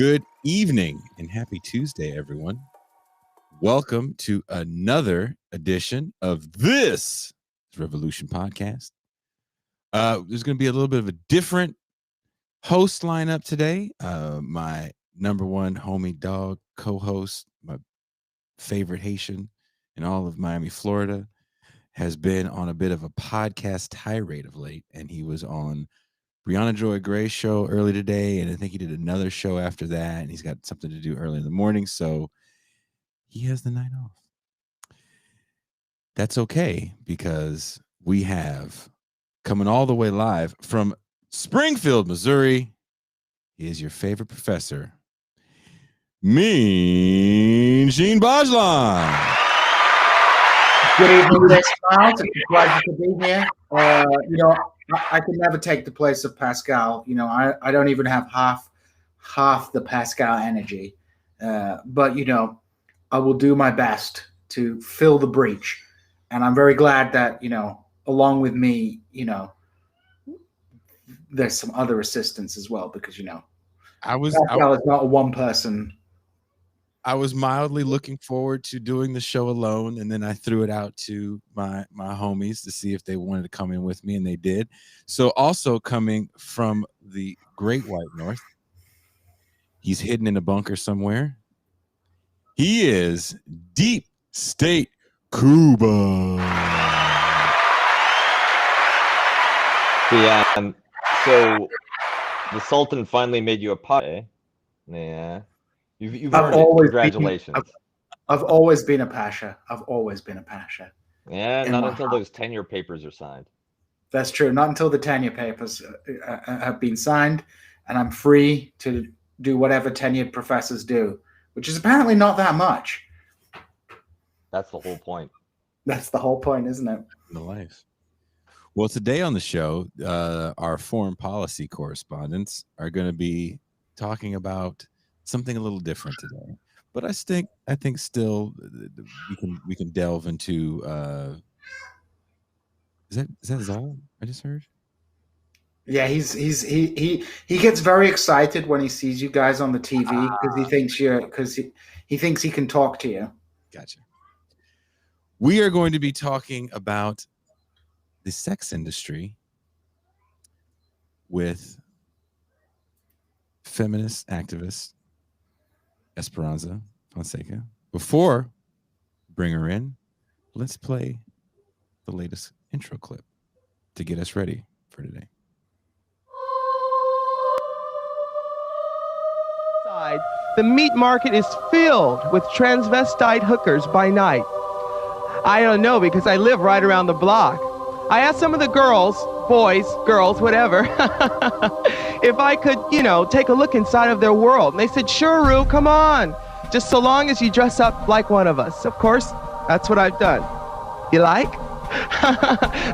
Good evening and happy Tuesday, everyone. Welcome to another edition of This Revolution podcast. There's going to be a little bit of a different host lineup today. My number one homie dog co-host, my favorite Haitian in all of Miami, Florida, has been on a bit of a podcast tirade of late, and he was on Brianna Joy Gray's show early today, and I think he did another show after that, and he's got something to do early in the morning, so he has the night off. That's okay, because we have coming all the way live from Springfield, Missouri. He is your favorite professor, Mean Gene Bajlan. Good evening, Miss Miles. It's a pleasure to be here. I can never take the place of Pascal. I don't even have half the Pascal energy. But I will do my best to fill the breach. And I'm very glad that, along with me, there's some other assistance as well, because, Pascal is not a one person. I was mildly looking forward to doing the show alone, and then I threw it out to my homies to see if they wanted to come in with me, and they did. So also coming from the Great White North, he's hidden in a bunker somewhere. He is Deep State Cuba. Yeah, so the Sultan finally made you a pie. Yeah. You've earned it. Congratulations. I've always been a pasha. Yeah, not until those tenure papers are signed. That's true. Not until the tenure papers have been signed, and I'm free to do whatever tenured professors do, which is apparently not that much. That's the whole point. That's the whole point, isn't it? The life. Well, today on the show, our foreign policy correspondents are going to be talking about something a little different today, but I think still we can delve into. Is that Zal I just heard? Yeah, he gets very excited when he sees you guys on the TV because he thinks he can talk to you. Gotcha. We are going to be talking about the sex industry with feminist activist Esperanza Fonseca. Before bring her in, let's play the latest intro clip to get us ready for today. The meat market is filled with transvestite hookers by night. I don't know, because I live right around the block. I asked some of the girls, boys, girls, whatever, if I could, take a look inside of their world. And they said, sure, Rue, come on. Just so long as you dress up like one of us. Of course, that's what I've done. You like?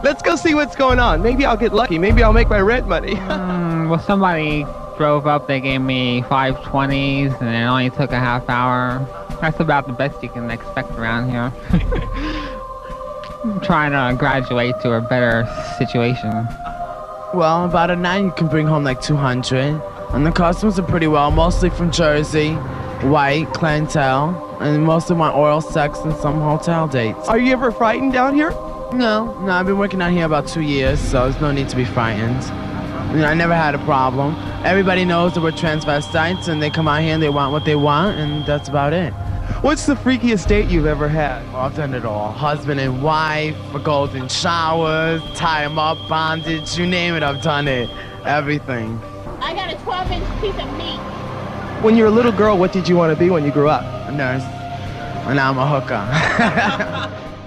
Let's go see what's going on. Maybe I'll get lucky. Maybe I'll make my rent money. Well, somebody drove up. They gave me 520s, and it only took a half hour. That's about the best you can expect around here. I'm trying to graduate to a better situation. Well, about a night you can bring home like 200. And the customers are pretty well, mostly from Jersey, white clientele, and most of my oral sex and some hotel dates. Are you ever frightened down here? No, I've been working out here about 2 years, so there's no need to be frightened. I never had a problem. Everybody knows that we're transvestites, and they come out here and they want what they want, and that's about it. What's the freakiest date you've ever had? Well, I've done it all. Husband and wife, golden showers, tie 'em up, bondage, you name it, I've done it. Everything. I got a 12-inch piece of meat. When you were a little girl, what did you want to be when you grew up? A nurse. And now I'm a hooker.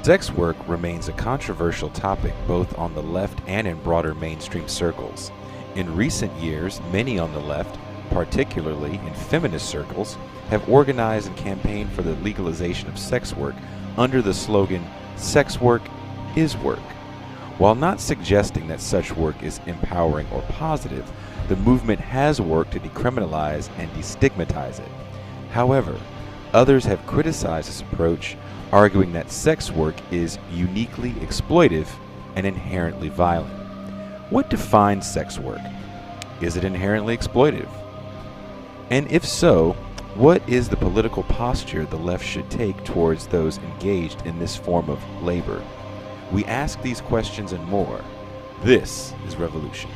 Sex work remains a controversial topic both on the left and in broader mainstream circles. In recent years, many on the left, particularly in feminist circles, have organized and campaigned for the legalization of sex work under the slogan, "Sex work is work." While not suggesting that such work is empowering or positive, the movement has worked to decriminalize and destigmatize it. However, others have criticized this approach, arguing that sex work is uniquely exploitive and inherently violent. What defines sex work? Is it inherently exploitive? And if so, what is the political posture the left should take towards those engaged in this form of labor? We ask these questions and more. This is Revolution.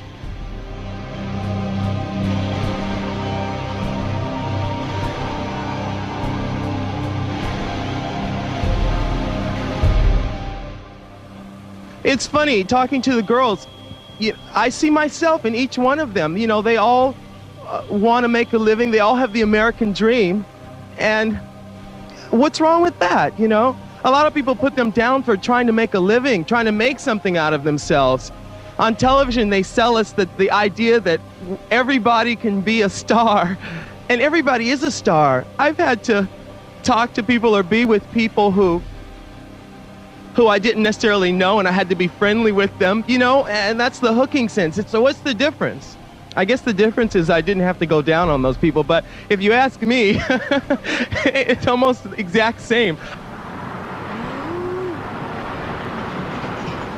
It's funny talking to the girls. I see myself in each one of them. They all want to make a living. They all have the American dream. And what's wrong with that? A lot of people put them down for trying to make a living, trying to make something out of themselves. On television, they sell us the idea that everybody can be a star, and everybody is a star. I've had to talk to people or be with people who I didn't necessarily know, and I had to be friendly with them, and that's the hooking sense. So what's the difference? I guess the difference is I didn't have to go down on those people, but if you ask me, it's almost the exact same.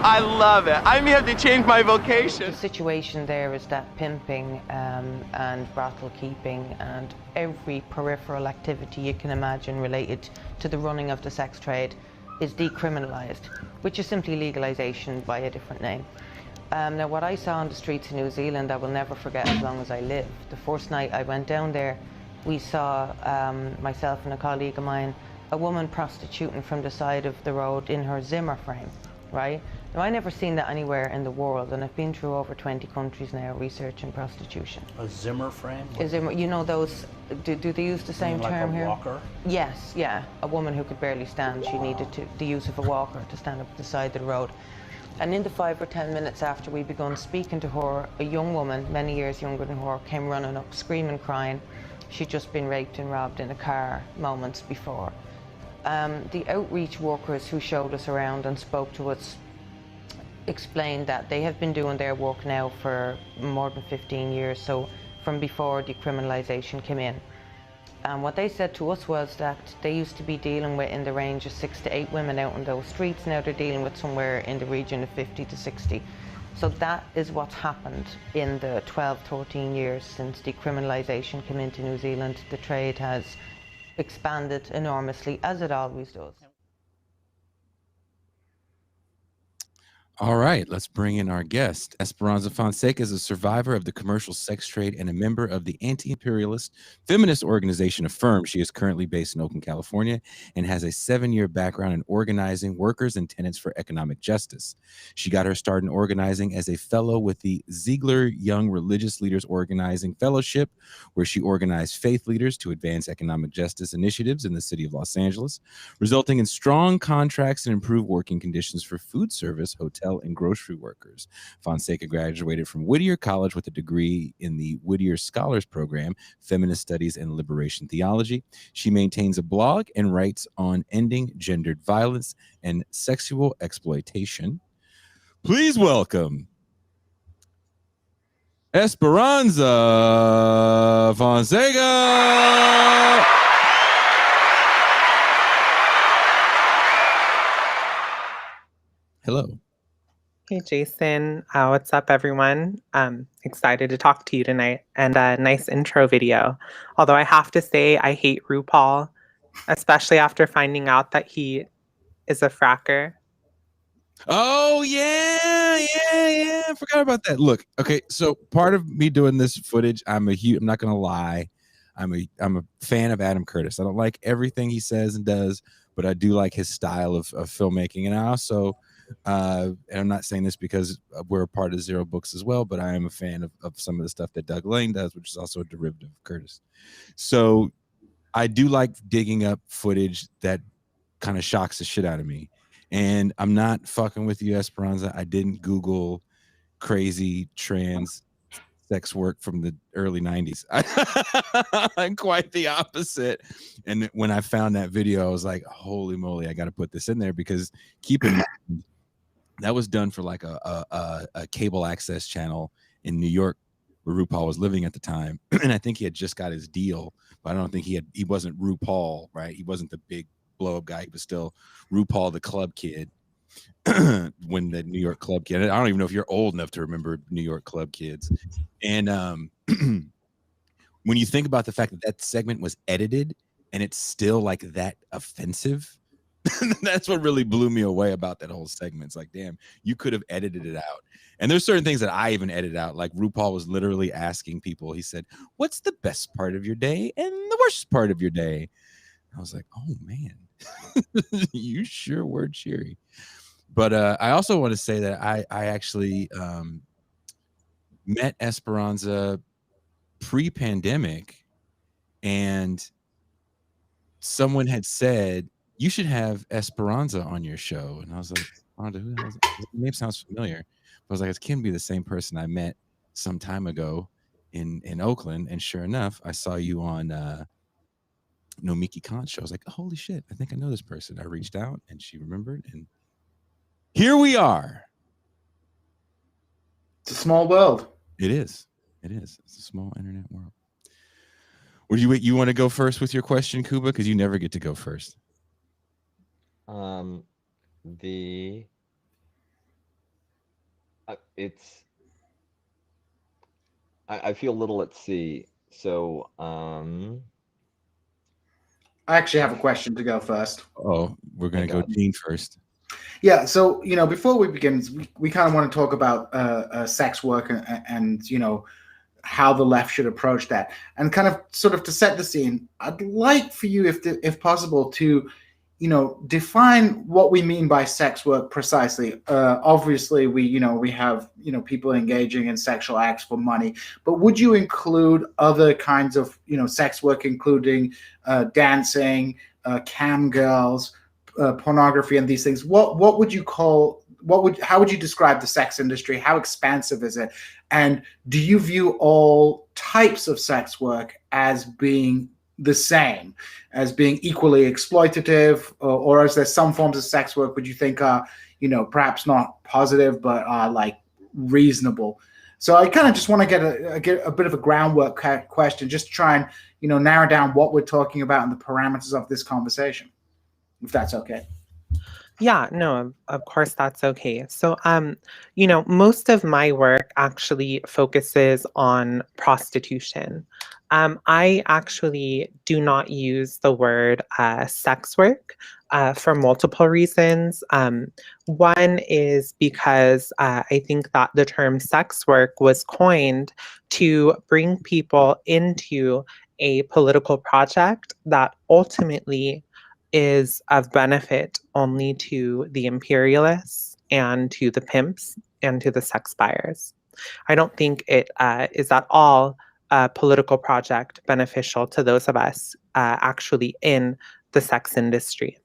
I love it. I may have to change my vocation. The situation there is that pimping and brothel keeping and every peripheral activity you can imagine related to the running of the sex trade is decriminalized, which is simply legalization by a different name. Now, what I saw on the streets of New Zealand, I will never forget as long as I live. The first night I went down there, we saw, myself and a colleague of mine, a woman prostituting from the side of the road in her Zimmer frame, right? Now, I never seen that anywhere in the world, and I've been through over 20 countries now researching prostitution. A Zimmer frame? A Zimmer, those, do they use the same term here? Like a walker? Yes, yeah. A woman who could barely stand, she needed the use of a walker to stand up at the side of the road. And in the 5 or 10 minutes after we begun speaking to her, a young woman, many years younger than her, came running up, screaming, crying. She'd just been raped and robbed in a car moments before. The outreach workers who showed us around and spoke to us explained that they have been doing their work now for more than 15 years, so from before decriminalization came in. And what they said to us was that they used to be dealing with in the range of 6 to 8 women out on those streets. Now they're dealing with somewhere in the region of 50 to 60. So that is what's happened in the 12, 13 years since decriminalization came into New Zealand. The trade has expanded enormously, as it always does. All right, let's bring in our guest. Esperanza Fonseca is a survivor of the commercial sex trade and a member of the anti-imperialist feminist organization Affirm. She is currently based in Oakland, California, and has a 7-year background in organizing workers and tenants for economic justice. She got her start in organizing as a fellow with the Ziegler Young Religious Leaders Organizing Fellowship, where she organized faith leaders to advance economic justice initiatives in the city of Los Angeles, resulting in strong contracts and improved working conditions for food service, hotel, and grocery workers. Fonseca graduated from Whittier College with a degree in the Whittier Scholars Program, Feminist Studies and Liberation Theology. She maintains a blog and writes on ending gendered violence and sexual exploitation. Please welcome Esperanza Fonseca. Hello. Hey, Jason. What's up, everyone? I'm excited to talk to you tonight, and a nice intro video. Although I have to say I hate RuPaul, especially after finding out that he is a fracker. Oh, yeah. I forgot about that. Look, okay, so part of me doing this footage, I'm not going to lie. I'm a fan of Adam Curtis. I don't like everything he says and does, but I do like his style of filmmaking. And I also... and I'm not saying this because we're a part of Zero Books as well, but I am a fan of some of the stuff that Doug Lane does, which is also a derivative of Curtis. So I do like digging up footage that kind of shocks the shit out of me. And I'm not fucking with you, Esperanza. I didn't Google crazy trans sex work from the early 90s. I'm quite the opposite. And when I found that video, I was like, holy moly, I got to put this in there, because keep in mind, that was done for like a cable access channel in New York where RuPaul was living at the time. And I think he had just got his deal, but I don't think he wasn't RuPaul, right? He wasn't the big blow up guy. He was still RuPaul, the club kid. When the New York club kid, I don't even know if you're old enough to remember New York club kids. And when you think about the fact that that segment was edited and it's still like that offensive, that's what really blew me away about that whole segment. It's like, damn, you could have edited it out. And there's certain things that I even edited out. Like RuPaul was literally asking people, he said, what's the best part of your day and the worst part of your day? I was like, oh man, you sure were cheery. But I also want to say that I actually met Esperanza pre-pandemic, and someone had said, you should have Esperanza on your show. And I was like, who the hell is that? His name sounds familiar. I was like, it can be the same person I met some time ago in Oakland. And sure enough, I saw you on Nomiki Khan's show. I was like, holy shit, I think I know this person. I reached out and she remembered, and here we are. It's a small world. It is. It is. It's a small internet world. Would you want to go first with your question, Kuba? Because you never get to go first. I feel a little at sea. So I actually have a question to go first. Oh, we're gonna go Dean first. Yeah, so before we begin, we kind of want to talk about sex work and how the left should approach that, and kind of sort of to set the scene. I'd like for you, if possible, to define what we mean by sex work precisely. Obviously, we have people engaging in sexual acts for money, but would you include other kinds of sex work, including dancing, cam girls, pornography, and these things? What would you call? How would you describe the sex industry? How expansive is it? And do you view all types of sex work as being the same, as being equally exploitative, or is there some forms of sex work would you think are, perhaps not positive, but are like reasonable? So I kind of just want to get a bit of a groundwork question, just to try and, narrow down what we're talking about and the parameters of this conversation, if that's okay. Yeah, no, of course that's okay. So, most of my work actually focuses on prostitution. I actually do not use the word sex work for multiple reasons. One is because I think that the term sex work was coined to bring people into a political project that ultimately is of benefit only to the imperialists and to the pimps and to the sex buyers. I don't think it is at all a political project beneficial to those of us actually in the sex industry.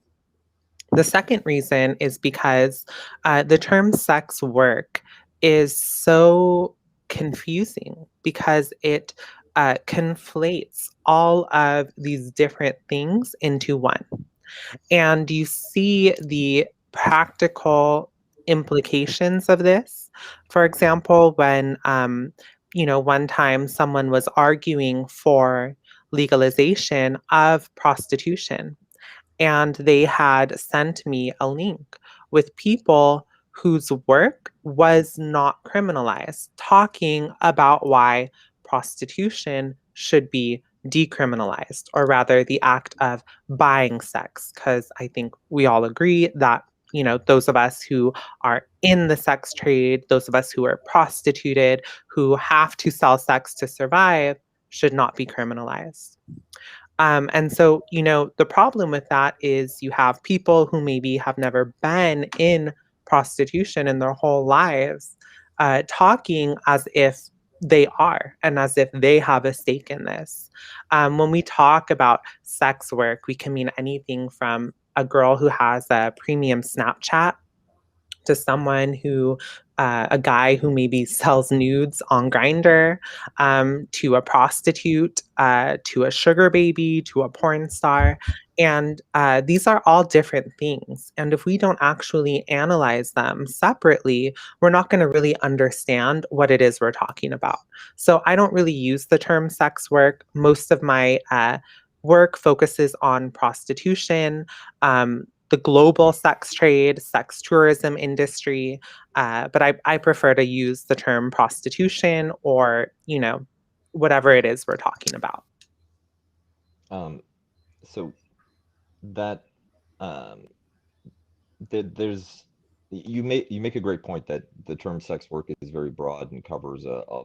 The second reason is because the term sex work is so confusing because it conflates all of these different things into one. And you see the practical implications of this. For example, when, one time someone was arguing for legalization of prostitution, and they had sent me a link with people whose work was not criminalized, talking about why prostitution should be decriminalized, or rather the act of buying sex, because I think we all agree that those of us who are in the sex trade, those of us who are prostituted, who have to sell sex to survive, should not be criminalized. And so, the problem with that is you have people who maybe have never been in prostitution in their whole lives, talking as if they are, and as if they have a stake in this. When we talk about sex work, we can mean anything from a girl who has a premium Snapchat to someone who, a guy who maybe sells nudes on Grindr, to a prostitute, to a sugar baby, to a porn star. And these are all different things. And if we don't actually analyze them separately, we're not going to really understand what it is we're talking about. So I don't really use the term sex work. Most of my work focuses on prostitution, the global sex trade, sex tourism industry, but I prefer to use the term prostitution or, whatever it is we're talking about. So that there's you make a great point that the term sex work is very broad and covers a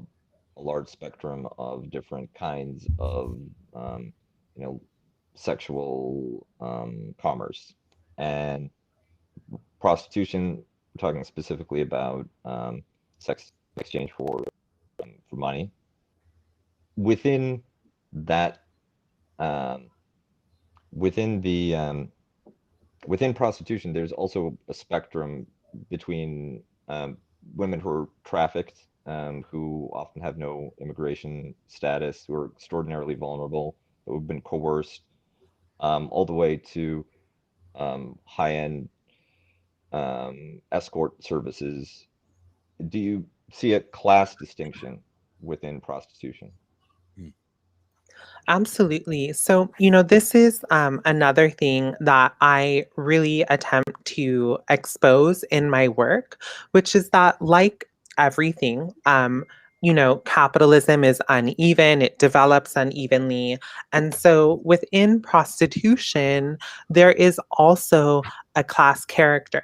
large spectrum of different kinds of sexual commerce. And prostitution, we're talking specifically about sex exchange for money. Within that, within prostitution, there's also a spectrum between women who are trafficked, who often have no immigration status, who are extraordinarily vulnerable, who have been coerced, all the way to high-end escort services. Do you see a class distinction within prostitution? Absolutely. So, this is another thing that I really attempt to expose in my work, which is that, like everything, capitalism is uneven, it develops unevenly. And so within prostitution, there is also a class character.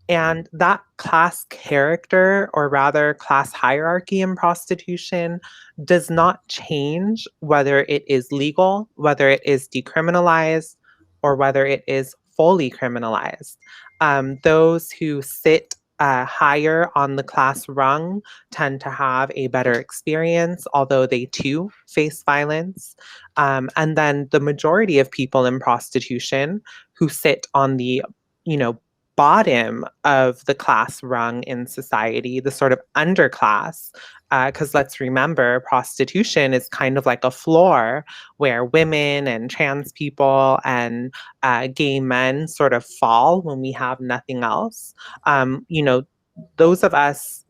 And that class character, or rather class hierarchy in prostitution, does not change whether it is legal, whether it is decriminalized, or whether it is fully criminalized. Those who sit higher on the class rung tend to have a better experience, although they too face violence. And then the majority of people in prostitution who sit on the, bottom of the class rung in society, the sort of underclass, because let's remember, prostitution is kind of like a floor where women and trans people and gay men sort of fall when we have nothing else. Those of us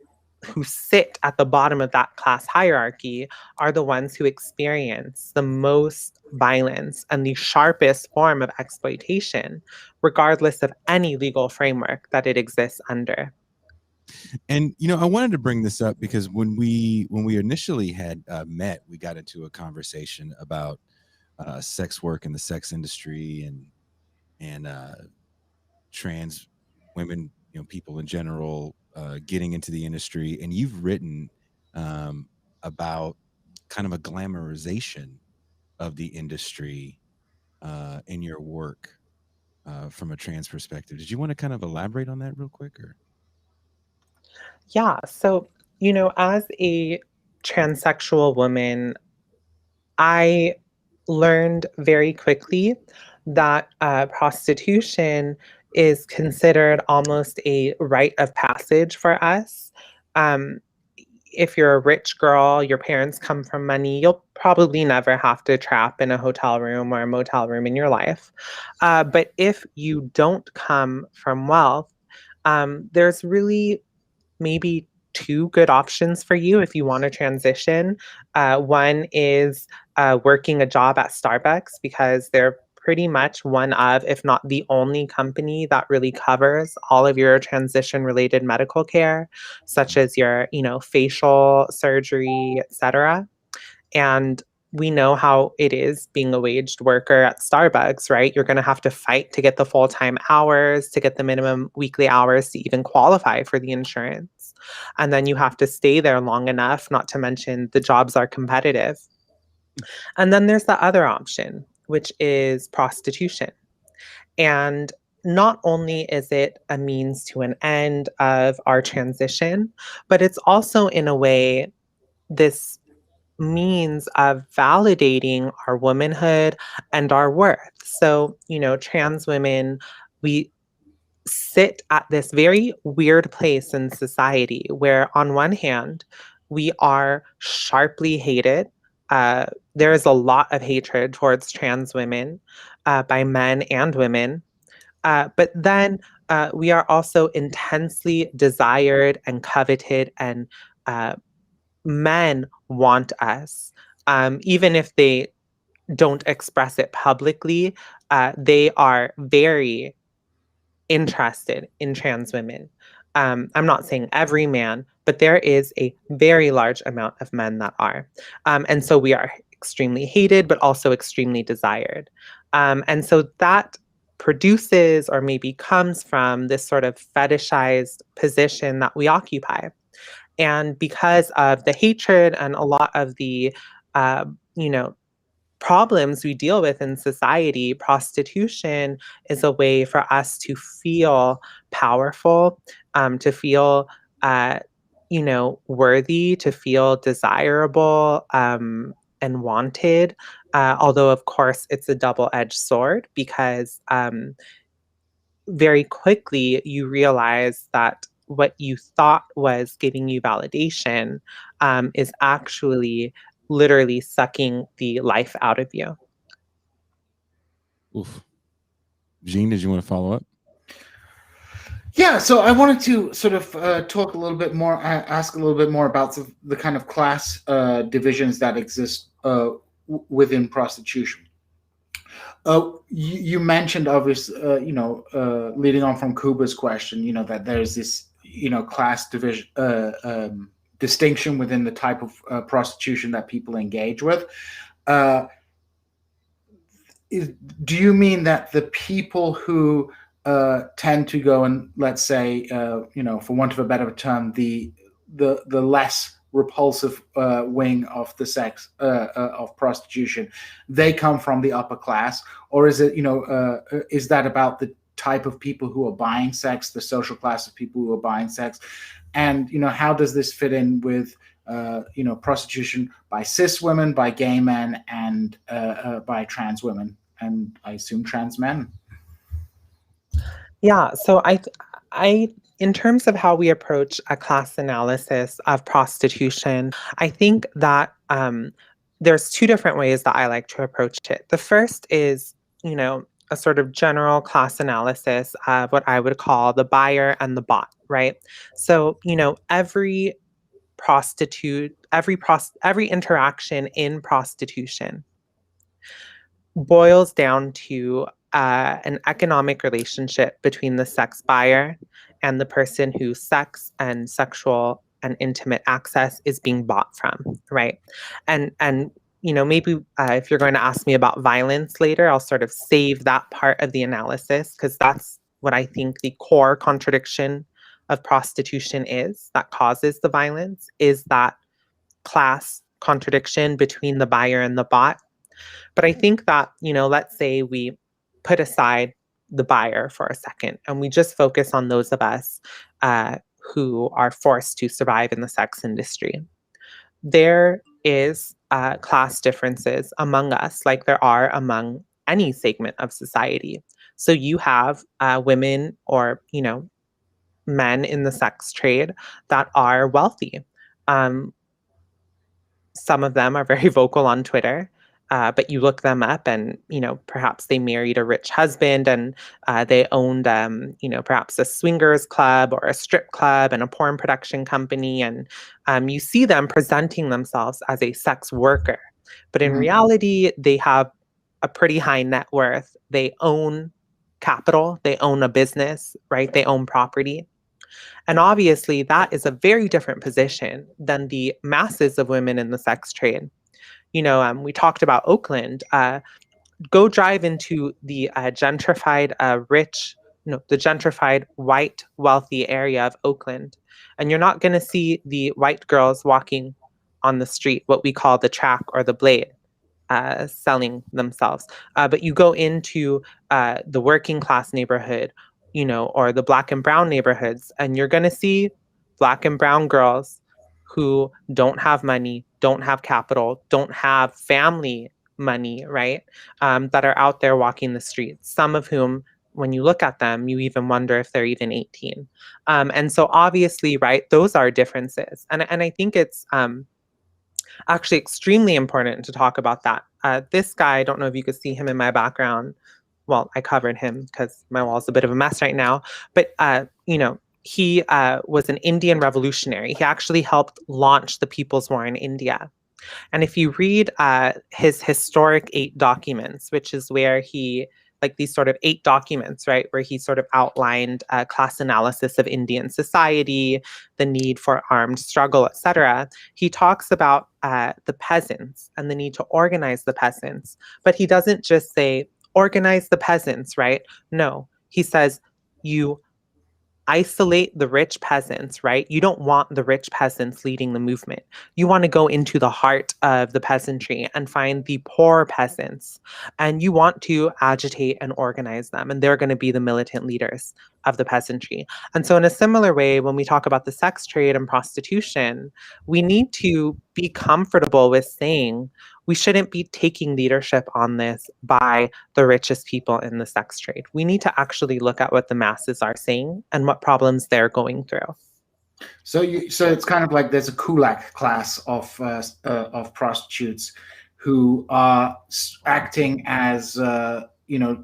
who sit at the bottom of that class hierarchy are the ones who experience the most violence and the sharpest form of exploitation, regardless of any legal framework that it exists under. And I wanted to bring this up because when we initially had met, we got into a conversation about sex work in the sex industry and trans women, people in general getting into the industry. And you've written about kind of a glamorization of the industry in your work from a trans perspective. Did you want to kind of elaborate on that real quick? Or? Yeah. So, as a transsexual woman, I learned very quickly that prostitution is considered almost a rite of passage for us. If you're a rich girl, your parents come from money, you'll probably never have to trap in a hotel room or a motel room in your life. But if you don't come from wealth, there's really maybe two good options for you if you want to transition. One is working a job at Starbucks, because they're pretty much one of, if not the only company that really covers all of your transition-related medical care, such as your, facial surgery, etc. And we know how it is being a waged worker at Starbucks, right? You're going to have to fight to get the full-time hours, to get the minimum weekly hours to even qualify for the insurance. And then you have to stay there long enough, not to mention the jobs are competitive. And then there's the other option, which is prostitution. And not only is it a means to an end of our transition, but it's also, in a way, this means of validating our womanhood and our worth. So, trans women, we sit at this very weird place in society where, on one hand, we are sharply hated. There is a lot of hatred towards trans women by men and women. But then we are also intensely desired and coveted, and men want us. Even if they don't express it publicly, they are very interested in trans women. I'm not saying every man, but there is a very large amount of men that are. And so we are extremely hated, but also extremely desired. And so that produces, or maybe comes from, this sort of fetishized position that we occupy. And because of the hatred and a lot of the, problems we deal with in society, prostitution is a way for us to feel powerful, to feel, worthy, to feel desirable, and wanted. Although, of course, it's a double-edged sword, because very quickly you realize that what you thought was giving you validation is actually literally sucking the life out of you. Oof. Jean, did you want to follow up? Yeah, so I wanted to sort of talk a little bit more, ask a little bit more about the kind of class divisions that exist within prostitution. You mentioned, obviously, leading on from Kuba's question, that there's this, class division, distinction within the type of prostitution that people engage with. Do you mean that the people who tend to go and, let's say, for want of a better term, the less repulsive wing of the sex of prostitution, they come from the upper class? Or is it, is that about the type of people who are buying sex, the social class of people who are buying sex? And, how does this fit in with, prostitution by cis women, by gay men, and by trans women, and I assume trans men? Yeah, so I in terms of how we approach a class analysis of prostitution, I think that there's two different ways that I like to approach it. The first is, a sort of general class analysis of what I would call the buyer and the bot, right? So, every prostitute, every interaction in prostitution boils down to an economic relationship between the sex buyer and the person whose sex and sexual and intimate access is being bought from, right? And maybe if you're going to ask me about violence later, I'll sort of save that part of the analysis, because that's what I think the core contradiction of prostitution is, that causes the violence, is that class contradiction between the buyer and the bot. But I think that, let's say we put aside the buyer for a second and we just focus on those of us who are forced to survive in the sex industry. There is class differences among us, like there are among any segment of society. So you have women or, men in the sex trade that are wealthy. Some of them are very vocal on Twitter. But you look them up and, perhaps they married a rich husband and they owned, perhaps a swingers club or a strip club and a porn production company. And you see them presenting themselves as a sex worker. But in reality, they have a pretty high net worth. They own capital. They own a business, right? They own property. And obviously, that is a very different position than the masses of women in the sex trade. We talked about Oakland. Go drive into the gentrified, the gentrified white wealthy area of Oakland, and you're not going to see the white girls walking on the street, what we call the track or the blade, selling themselves. But you go into the working class neighborhood, or the black and brown neighborhoods, and you're going to see black and brown girls who don't have money, don't have capital, don't have family money, right? That are out there walking the streets. Some of whom, when you look at them, you even wonder if they're even 18. And so obviously, right, those are differences. And I think it's actually extremely important to talk about that. This guy, I don't know if you could see him in my background. Well, I covered him because my wall's a bit of a mess right now. But, he was an Indian revolutionary. He actually helped launch the People's War in India. And if you read his historic 8 documents, which is where he like these sort of 8 documents, right, where he sort of outlined a class analysis of Indian society, the need for armed struggle, etc. He talks about the peasants and the need to organize the peasants, but he doesn't just say organize the peasants, right? No, he says you isolate the rich peasants, right? You don't want the rich peasants leading the movement. You want to go into the heart of the peasantry and find the poor peasants. And you want to agitate and organize them. And they're going to be the militant leaders of the peasantry. And so in a similar way, when we talk about the sex trade and prostitution, we need to be comfortable with saying we shouldn't be taking leadership on this by the richest people in the sex trade. We need to actually look at what the masses are saying and what problems they're going through. So it's kind of like there's a kulak class of prostitutes who are acting as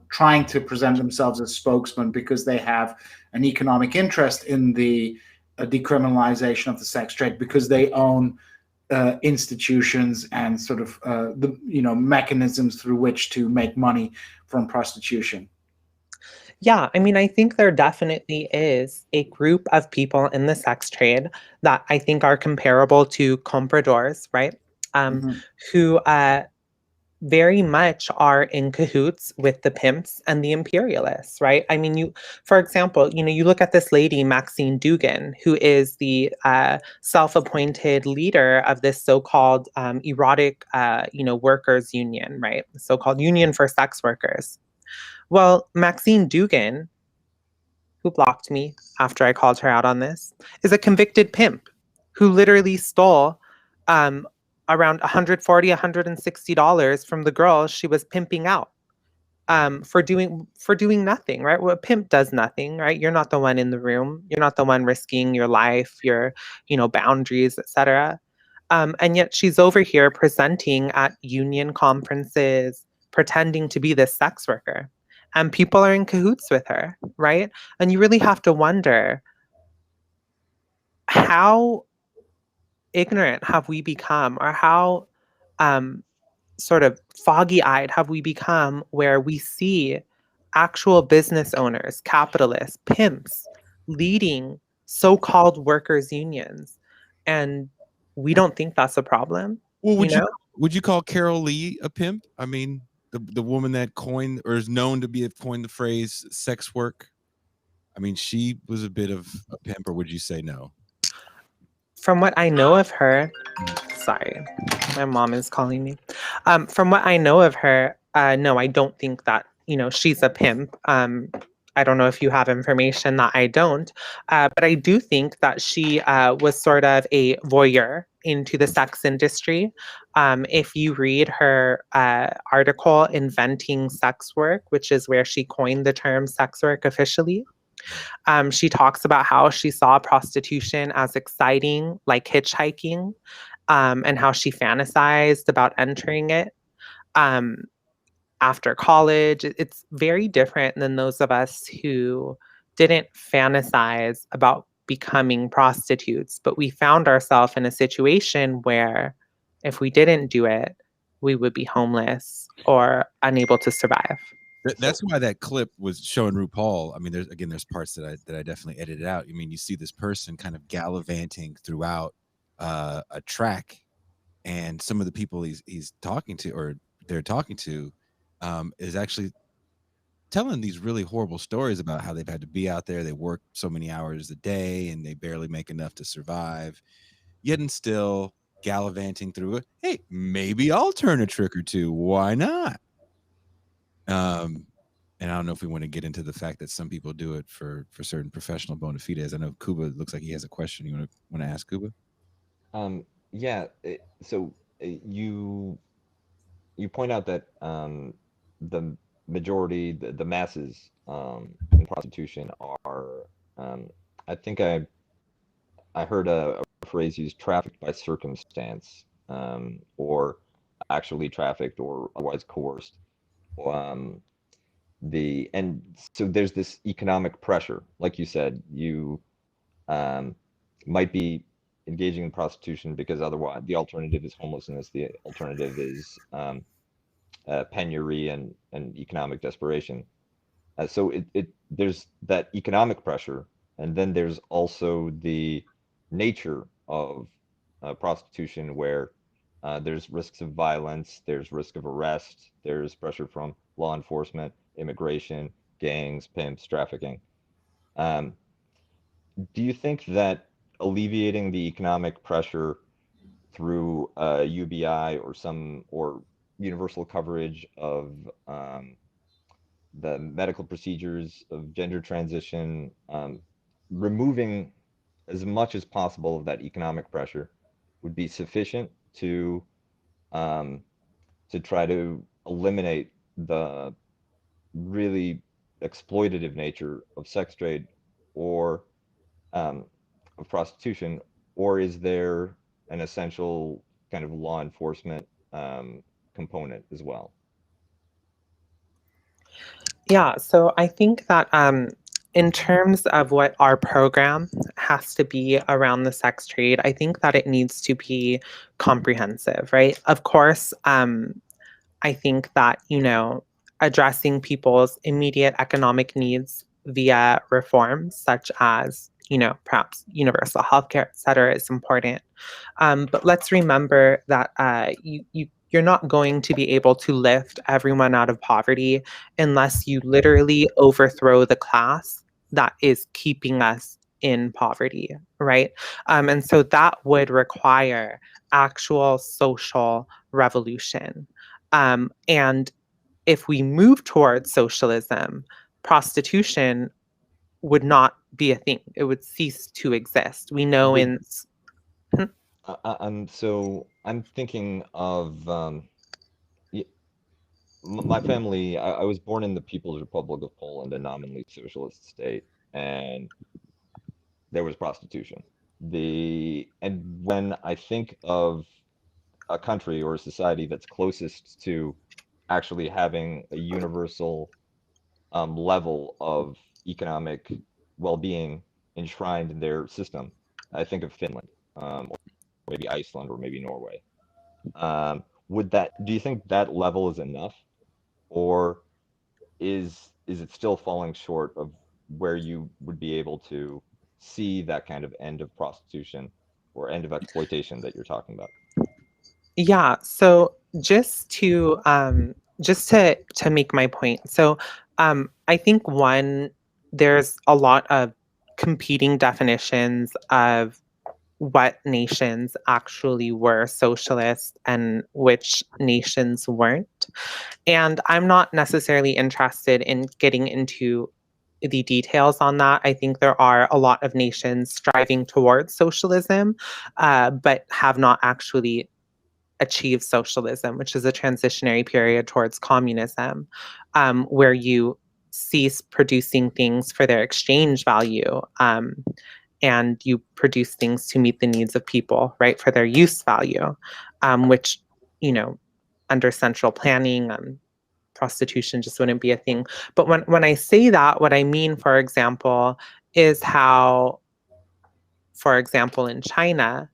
trying to present themselves as spokesmen because they have an economic interest in the decriminalization of the sex trade, because they own institutions and sort of the mechanisms through which to make money from prostitution. Yeah, I mean, I think there definitely is a group of people in the sex trade that I think are comparable to compradors, right? Who very much are in cahoots with the pimps and the imperialists, right? I mean, for example, you look at this lady, Maxine Dugan, who is the self-appointed leader of this so-called erotic, workers union, right? The so-called Union for Sex Workers. Well, Maxine Dugan, who blocked me after I called her out on this, is a convicted pimp who literally stole around $140, $160 from the girls she was pimping out for doing nothing, right? Well, a pimp does nothing, right? You're not the one in the room. You're not the one risking your life, your boundaries, etc. And yet she's over here presenting at union conferences, pretending to be this sex worker. And people are in cahoots with her, right? And you really have to wonder, how ignorant have we become, or how sort of foggy-eyed have we become, where we see actual business owners, capitalists, pimps leading so-called workers' unions, and we don't think that's a problem? Well, would you call Carol Lee a pimp? I mean, the woman that coined, or is known to have coined the phrase sex work. I mean, she was a bit of a pimp, or would you say no? From what I know of her, sorry, my mom is calling me. From what I know of her, no, I don't think that, she's a pimp. I don't know if you have information that I don't, but I do think that she was sort of a voyeur into the sex industry. If you read her article, Inventing Sex Work, which is where she coined the term sex work officially, she talks about how she saw prostitution as exciting, like hitchhiking, and how she fantasized about entering it after college. It's very different than those of us who didn't fantasize about becoming prostitutes, but we found ourselves in a situation where if we didn't do it, we would be homeless or unable to survive. That's why that clip was showing RuPaul. I mean, there's parts that I definitely edited out. I mean, you see this person kind of gallivanting throughout a track, and some of the people he's talking to, or they're talking to, is actually telling these really horrible stories about how they've had to be out there. They work so many hours a day and they barely make enough to survive, yet and still gallivanting through it. Hey, maybe I'll turn a trick or two. Why not? And I don't know if we want to get into the fact that some people do it for certain professional bona fides. I know Kuba looks like he has a question. You want to ask Kuba? Yeah. So you point out that the majority, the masses in prostitution are, I think I heard a phrase used, trafficked by circumstance, or actually trafficked or otherwise coerced. And so there's this economic pressure, like you said, you might be engaging in prostitution because otherwise the alternative is homelessness, the alternative is penury and economic desperation. So there's that economic pressure, and then there's also the nature of prostitution, where there's risks of violence, there's risk of arrest, there's pressure from law enforcement, immigration, gangs, pimps, trafficking. Do you think that alleviating the economic pressure through UBI or universal coverage of the medical procedures of gender transition, removing as much as possible of that economic pressure would be sufficient to try to eliminate the really exploitative nature of sex trade or of prostitution, or is there an essential kind of law enforcement component as well? Yeah, so I think that in terms of what our program has to be around the sex trade, I think that it needs to be comprehensive, right? Of course, I think that, addressing people's immediate economic needs via reforms such as, perhaps universal healthcare, et cetera, is important. But let's remember that you're not going to be able to lift everyone out of poverty unless you literally overthrow the class that is keeping us in poverty, right? And so that would require actual social revolution. And if we move towards socialism, prostitution would not be a thing. It would cease to exist. We know So I'm thinking of my family. I was born in the People's Republic of Poland, a nominally socialist state, and there was prostitution. And when I think of a country or a society that's closest to actually having a universal level of economic well-being enshrined in their system, I think of Finland, or maybe Iceland, or maybe Norway. Do you think that level is enough, or is it still falling short of where you would be able to see that kind of end of prostitution or end of exploitation that you're talking about? Yeah, so just to make my point. So I think there's a lot of competing definitions of what nations actually were socialist and which nations weren't. And I'm not necessarily interested in getting into the details on that. I think there are a lot of nations striving towards socialism, but have not actually achieved socialism, which is a transitionary period towards communism, where you cease producing things for their exchange value, and you produce things to meet the needs of people, right, for their use value, which, under central planning, prostitution just wouldn't be a thing. But when I say that, what I mean, for example, is how, for example, in China,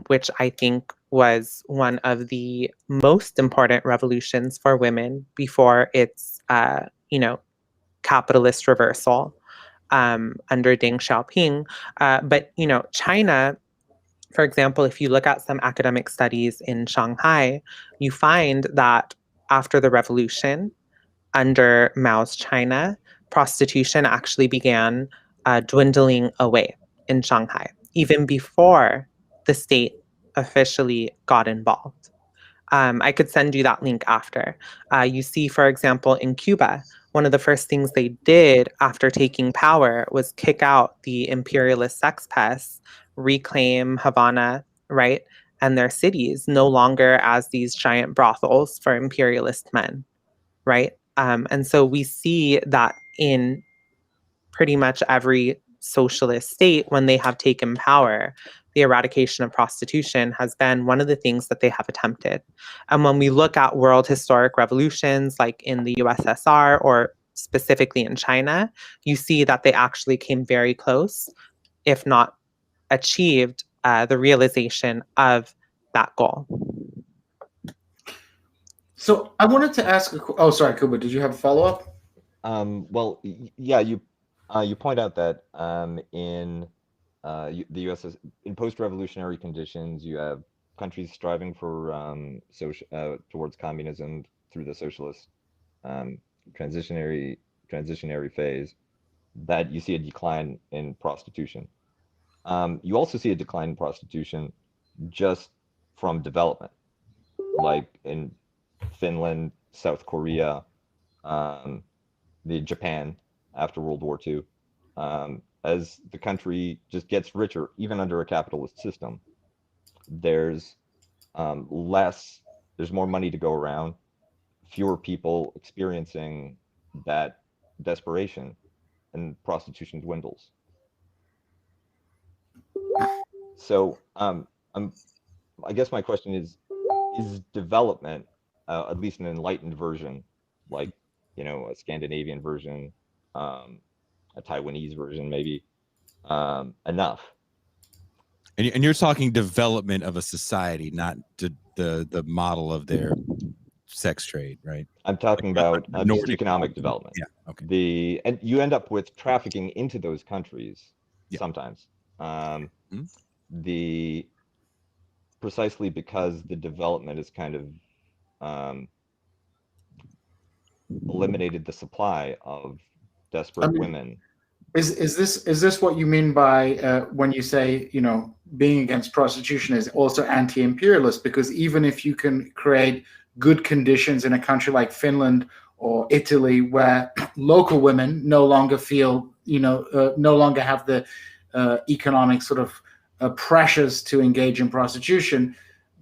which I think was one of the most important revolutions for women before its, capitalist reversal under Deng Xiaoping. But, China, for example, if you look at some academic studies in Shanghai, you find that after the revolution, under Mao's China, prostitution actually began dwindling away in Shanghai, even before the state officially got involved. I could send you that link after. You see, for example, in Cuba, one of the first things they did after taking power was kick out the imperialist sex pests, reclaim Havana, right, and their cities no longer as these giant brothels for imperialist men, right? And so we see that in pretty much every socialist state, when they have taken power, the eradication of prostitution has been one of the things that they have attempted. And when we look at world historic revolutions, like in the USSR or specifically in China, you see that they actually came very close, if not achieved, the realization of that goal. So I wanted to ask. Oh, sorry, Kuba. Did you have a follow up? Well, yeah, you point out that in the U.S. in post-revolutionary conditions, you have countries striving for towards communism through the socialist transitionary phase. That you see a decline in prostitution. You also see a decline in prostitution just from development, like in Finland, South Korea, the Japan after World War II. As the country just gets richer, even under a capitalist system, there's there's more money to go around, fewer people experiencing that desperation, and prostitution dwindles. So I guess my question is development, at least an enlightened version, like, a Scandinavian version, a Taiwanese version, maybe, enough? And you're talking development of a society, not the model of their sex trade, right? I'm talking about just economic development. Yeah. Okay. And you end up with trafficking into those countries sometimes. Precisely because the development is kind of eliminated the supply of desperate women. Is this what you mean by when you say, being against prostitution is also anti-imperialist? Because even if you can create good conditions in a country like Finland or Italy, where local women no longer feel, no longer have the economic sort of pressures to engage in prostitution,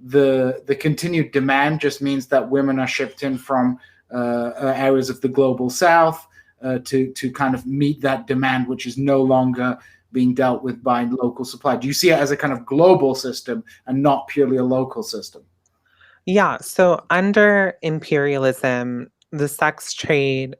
the continued demand just means that women are shipped in from areas of the global south to kind of meet that demand, which is no longer being dealt with by local supply. Do you see it as a kind of global system and not purely a local system? Yeah, so under imperialism, the sex trade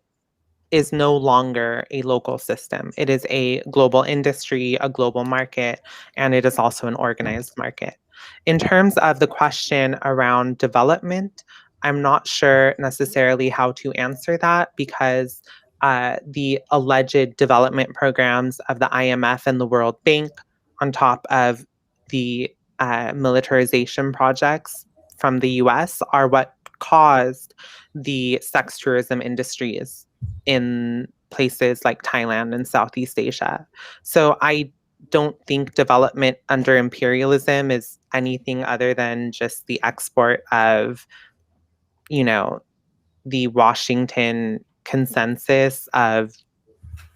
is no longer a local system. It is a global industry, a global market, and it is also an organized market. In terms of the question around development, I'm not sure necessarily how to answer that, because the alleged development programs of the IMF and the World Bank, on top of the militarization projects from the US, are what caused the sex tourism industries in places like Thailand and Southeast Asia. So I don't think development under imperialism is anything other than just the export of, the Washington consensus of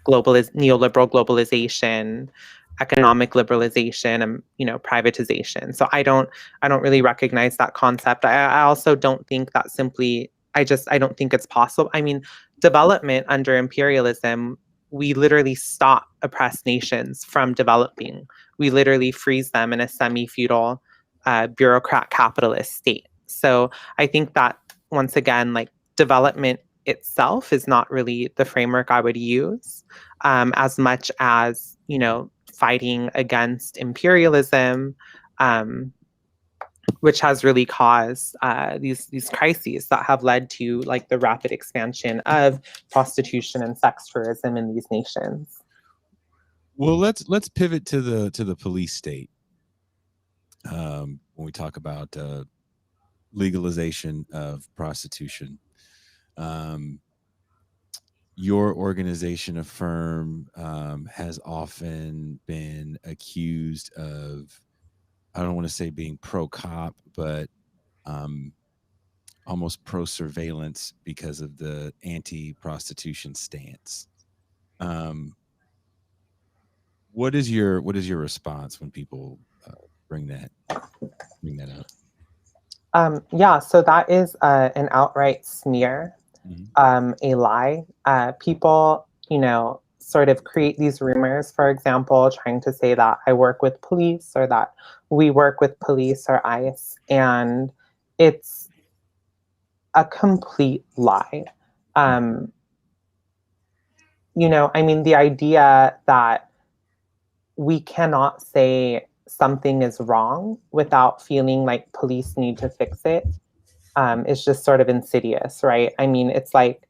neoliberal globalization, economic liberalization, and privatization. So I don't really recognize that concept. I also don't think that I don't think it's possible. I mean, development under imperialism, we literally stop oppressed nations from developing. We literally freeze them in a semi-feudal bureaucrat capitalist state. So I think that, once again, like, development itself is not really the framework I would use, as much as, fighting against imperialism, which has really caused these crises that have led to, like, the rapid expansion of prostitution and sex tourism in these nations. Well, let's pivot to the police state when we talk about legalization of prostitution. Your organization, Affirm, has often been accused of, I don't want to say being pro-cop, but almost pro-surveillance because of the anti-prostitution stance. What is your response when people bring that up? Yeah, so that is an outright smear, a lie. People, sort of create these rumors, for example, trying to say that I work with police or that we work with police or ICE, and it's a complete lie. I mean, the idea that we cannot say something is wrong without feeling like police need to fix it is just sort of insidious, right? I mean, it's like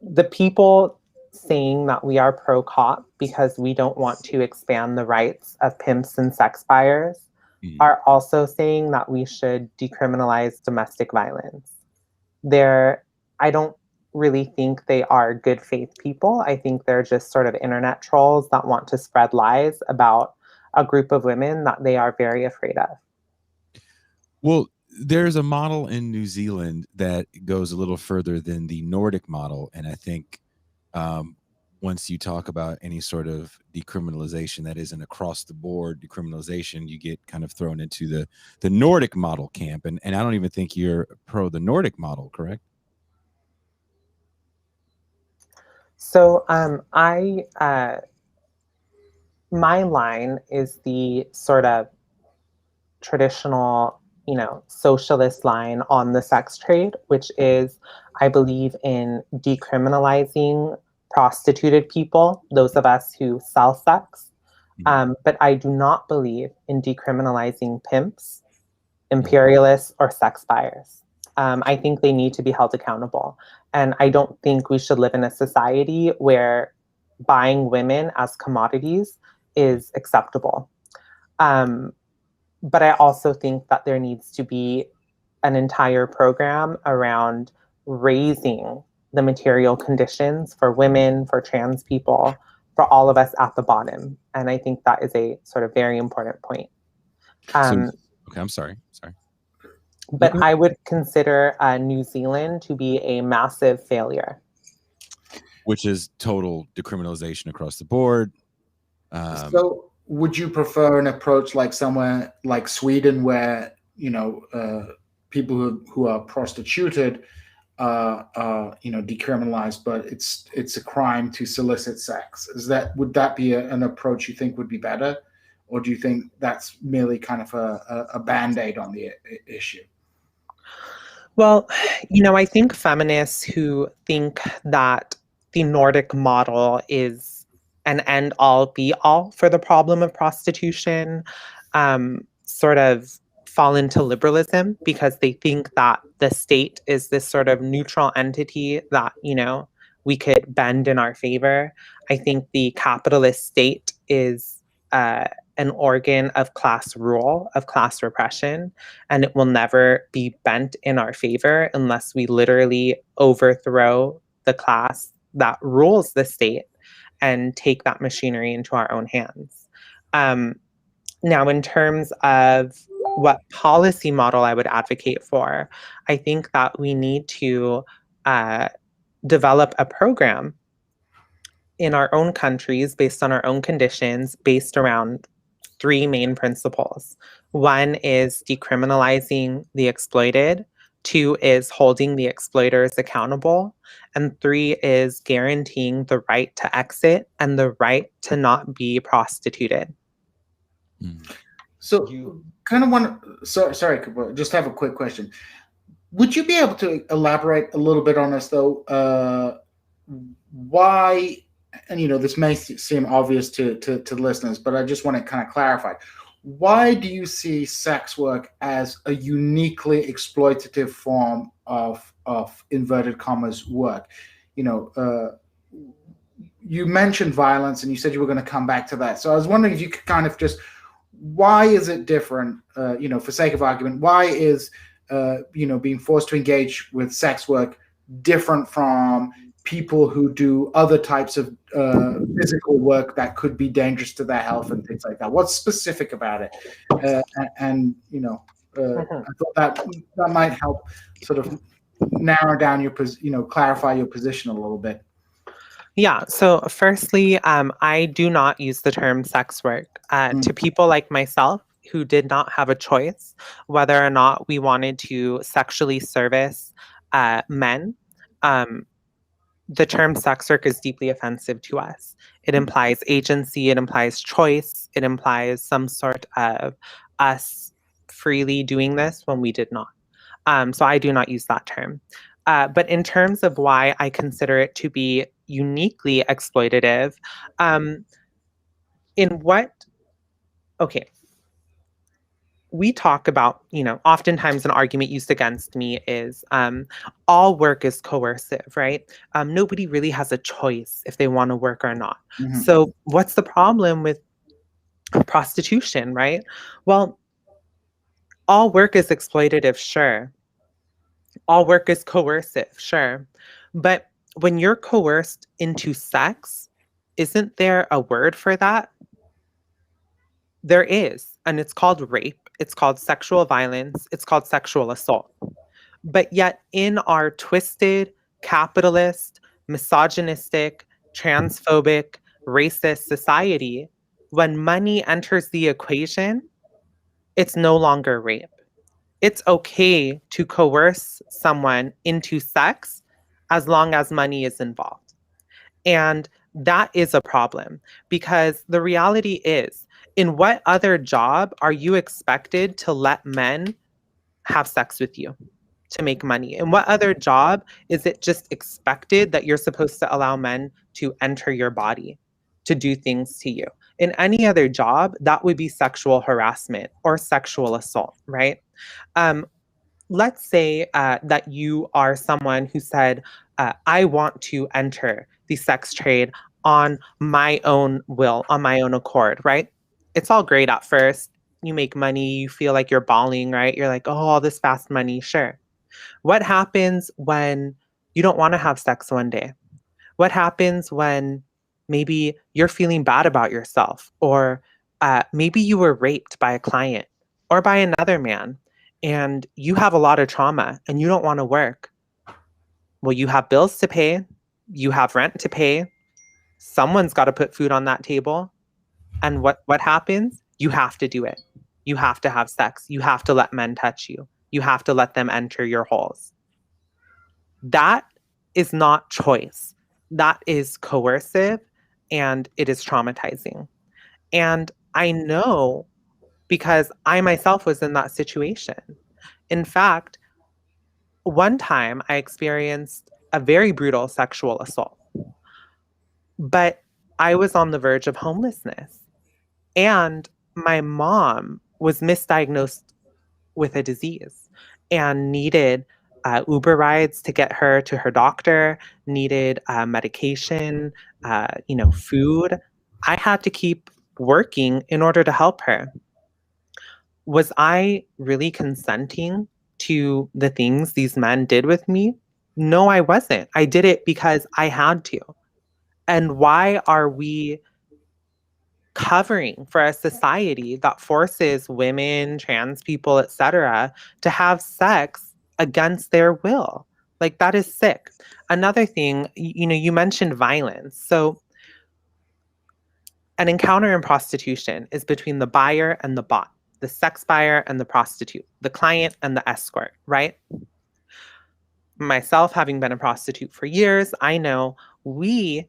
the people saying that we are pro-cop because we don't want to expand the rights of pimps and sex buyers are also saying that we should decriminalize domestic violence. I don't really think they are good faith people. I think they're just sort of internet trolls that want to spread lies about a group of women that they are very afraid of. Well, there's a model in New Zealand that goes a little further than the Nordic model. And I think once you talk about any sort of decriminalization that isn't across the board decriminalization, you get kind of thrown into the Nordic model camp. And I don't even think you're pro the Nordic model, correct? So my line is the sort of traditional, socialist line on the sex trade, which is I believe in decriminalizing prostituted people, those of us who sell sex. But I do not believe in decriminalizing pimps, imperialists, or sex buyers. I think they need to be held accountable. And I don't think we should live in a society where buying women as commodities is acceptable. But I also think that there needs to be an entire program around raising the material conditions for women, for trans people, for all of us at the bottom. And I think that is a sort of very important point. Okay, I'm sorry. But I would consider New Zealand to be a massive failure. Which is total decriminalization across the board. So would you prefer an approach like somewhere like Sweden where, people who are prostituted decriminalized, but it's a crime to solicit sex? Would that be an approach you think would be better? Or do you think that's merely kind of a Band-Aid on the issue? Well, I think feminists who think that the Nordic model is an end-all, be-all for the problem of prostitution sort of fall into liberalism because they think that the state is this sort of neutral entity that, we could bend in our favor. I think the capitalist state is an organ of class rule, of class repression, and it will never be bent in our favor unless we literally overthrow the class that rules the state and take that machinery into our own hands. Now, in terms of what policy model I would advocate for, I think that we need to develop a program in our own countries based on our own conditions, based around three main principles. One is decriminalizing the exploited. Two is holding the exploiters accountable. And three is guaranteeing the right to exit and the right to not be prostituted. So sorry, just have a quick question. Would you be able to elaborate a little bit on this though? Why, and this may seem obvious to listeners, but I just want to kind of clarify. Why do you see sex work as a uniquely exploitative form of inverted commas work? You mentioned violence and you said you were going to come back to that. So I was wondering if you could kind of just, why is it different, for sake of argument, why is, being forced to engage with sex work different from people who do other types of physical work that could be dangerous to their health and things like that? What's specific about it? I thought that might help sort of narrow down your, clarify your position a little bit. Yeah. So firstly, I do not use the term sex work to people like myself who did not have a choice whether or not we wanted to sexually service men. The term sex work is deeply offensive to us. It implies agency, it implies choice, it implies some sort of us freely doing this when we did not. So I do not use that term. But in terms of why I consider it to be uniquely exploitative, we talk about, oftentimes an argument used against me is all work is coercive, right? Nobody really has a choice if they want to work or not. Mhm. So what's the problem with prostitution, right? Well, all work is exploitative, sure. All work is coercive, sure. But when you're coerced into sex, isn't there a word for that? There is, and it's called rape. It's called sexual violence. It's called sexual assault. But yet, in our twisted, capitalist, misogynistic, transphobic, racist society, when money enters the equation, it's no longer rape. It's okay to coerce someone into sex as long as money is involved. And that is a problem, because the reality is, in what other job are you expected to let men have sex with you to make money? In what other job is it just expected that you're supposed to allow men to enter your body, to do things to you? In any other job, that would be sexual harassment or sexual assault, right? Let's say that you are someone who said, I want to enter the sex trade on my own will, on my own accord, right? It's all great at first. You make money, you feel like you're balling, right? You're like, oh, all this fast money, sure. What happens when you don't want to have sex one day? What happens when maybe you're feeling bad about yourself, or maybe you were raped by a client or by another man, and you have a lot of trauma and you don't want to work? Well, you have bills to pay, you have rent to pay, someone's got to put food on that table. And what happens? You have to do it. You have to have sex. You have to let men touch you. You have to let them enter your holes. That is not choice. That is coercive, and it is traumatizing. And I know, because I myself was in that situation. In fact, one time I experienced a very brutal sexual assault, but I was on the verge of homelessness, and my mom was misdiagnosed with a disease and needed Uber rides to get her to her doctor, needed medication, food. I had to keep working in order to help her. Was I really consenting to the things these men did with me? No, I wasn't. I did it because I had to. And why are we covering for a society that forces women, trans people, etc., to have sex against their will? Like, that is sick. Another thing, you mentioned violence. So an encounter in prostitution is between the buyer and the bot, the sex buyer and the prostitute, the client and the escort, right? Myself, having been a prostitute for years, I know we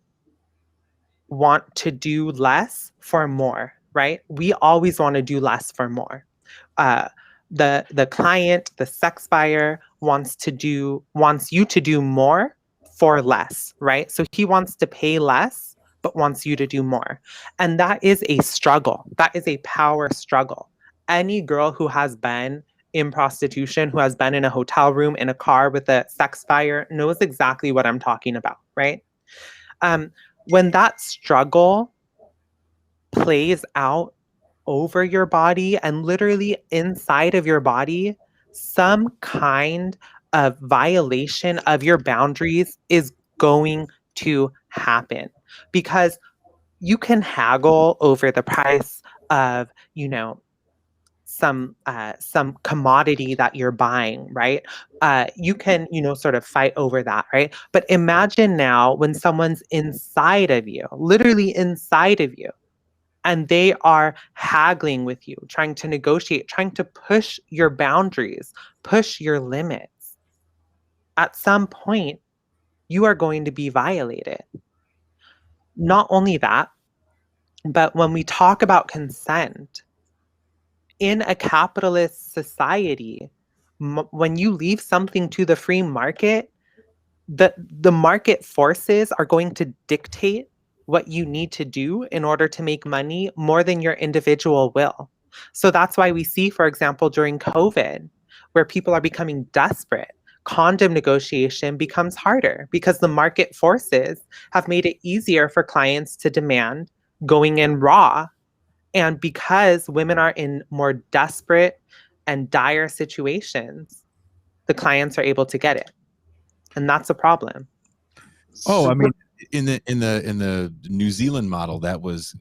want to do less for more, right? We always want to do less for more. The client, the sex buyer wants you to do more for less, right? So he wants to pay less, but wants you to do more. And that is a struggle. That is a power struggle. Any girl who has been in prostitution, who has been in a hotel room, in a car with a sex buyer, knows exactly what I'm talking about, right? When that struggle plays out over your body and literally inside of your body, some kind of violation of your boundaries is going to happen, because you can haggle over the price of, some commodity that you're buying, right? You can, sort of fight over that, right? But imagine now when someone's inside of you, literally inside of you, and they are haggling with you, trying to negotiate, trying to push your boundaries, push your limits. At some point, you are going to be violated. Not only that, but when we talk about consent, in a capitalist society, when you leave something to the free market, the market forces are going to dictate what you need to do in order to make money more than your individual will. So that's why we see, for example, during COVID, where people are becoming desperate, condom negotiation becomes harder because the market forces have made it easier for clients to demand going in raw. And because women are in more desperate and dire situations, the clients are able to get it. And that's a problem. Oh, I mean, in the New Zealand model, that was